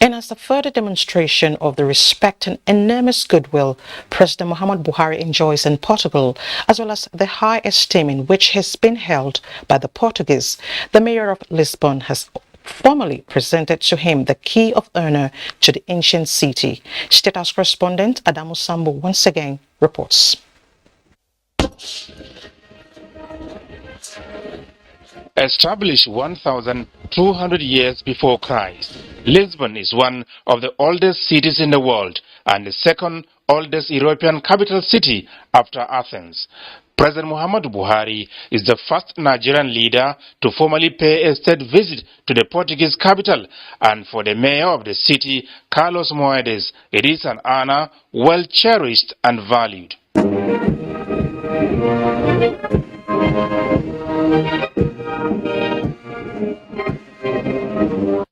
And as a further demonstration of the respect and enormous goodwill President Muhammad Buhari enjoys in Portugal, as well as the high esteem in which he has been held by the Portuguese, the mayor of Lisbon has formally presented to him the key of honor to the ancient city. State House correspondent Adamu Sambo once again reports. Established 1,200 years before Christ, Lisbon is one of the oldest cities in the world and the second oldest European capital city after Athens. President Muhammadu Buhari is the first Nigerian leader to formally pay a state visit to the Portuguese capital, and for the mayor of the city, Carlos Moedas, it is an honor well cherished and valued.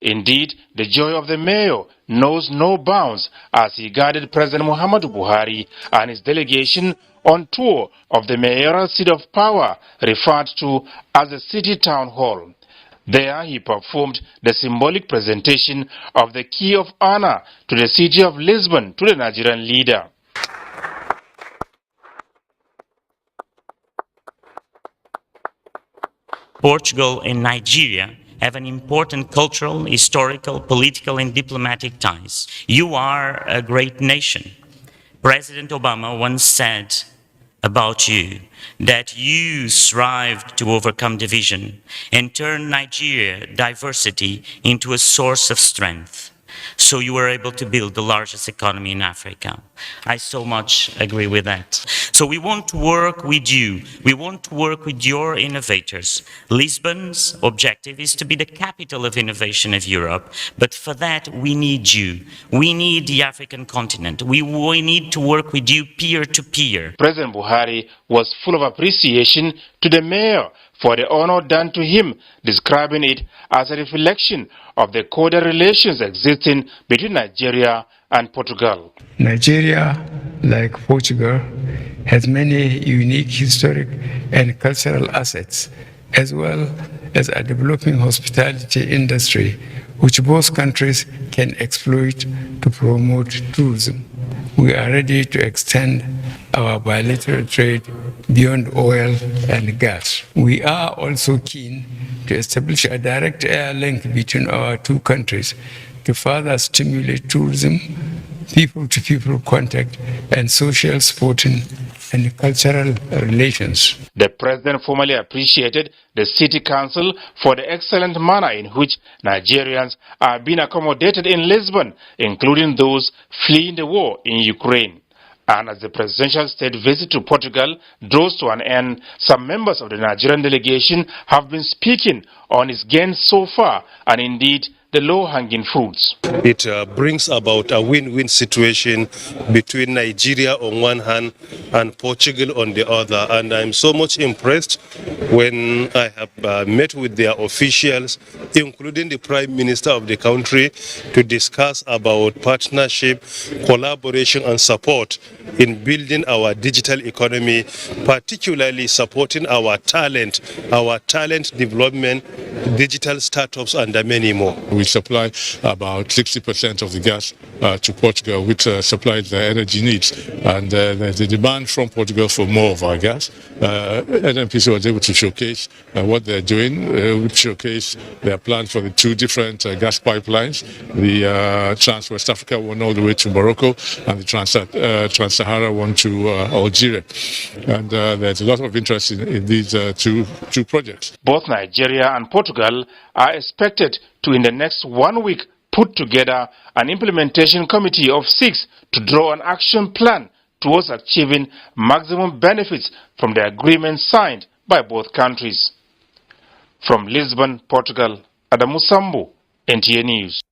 Indeed, the joy of the mayor knows no bounds as he guided President Muhammadu Buhari and his delegation on tour of the mayoral seat of power, referred to as the City Town Hall. There he performed the symbolic presentation of the key of honor to the city of Lisbon to the Nigerian leader. Portugal and Nigeria have an important cultural, historical, political and diplomatic ties. You are a great nation. President Obama once said about you that you strived to overcome division and turn Nigeria diversity into a source of strength. So you were able to build the largest economy in Africa. I so much agree with that. So we want to work with you. We want to work with your innovators. Lisbon's objective is to be the capital of innovation of Europe. But for that, we need you. We need the African continent. We need to work with you peer to peer. President Buhari was full of appreciation to the mayor for the honor done to him, describing it as a reflection of the cordial relations existing between Nigeria and Portugal. Nigeria, like Portugal, has many unique historic and cultural assets, as well as a developing hospitality industry, which both countries can exploit to promote tourism. We are ready to extend our bilateral trade beyond oil and gas. We are also keen to establish a direct air link between our two countries to further stimulate tourism, people-to-people contact, and social, sporting, and cultural relations. The president formally appreciated the city council for the excellent manner in which Nigerians are being accommodated in Lisbon, including those fleeing the war in Ukraine. And as the presidential state visit to Portugal draws to an end, some members of the Nigerian delegation have been speaking on its gains so far, and indeed the low-hanging fruits. It brings about a win-win situation between Nigeria on one hand and Portugal on the other. And I'm so much impressed when I have met with their officials, including the Prime Minister of the country, to discuss about partnership, collaboration and support in building our digital economy, particularly supporting our talent development, digital startups and many more. We supply about 60% of the gas to Portugal, which supplies their energy needs. And there's a demand from Portugal for more of our gas. NNPC was able to showcase what they're doing, showcase their plans for the two different gas pipelines, the Trans-West Africa one all the way to Morocco, and the Trans-Sahara one to Algeria. And there's a lot of interest in these two projects. Both Nigeria and Portugal are expected to, in the next 1 week, put together an implementation committee of 6 to draw an action plan towards achieving maximum benefits from the agreement signed by both countries. From Lisbon, Portugal, Adamu Sambo, NTA News.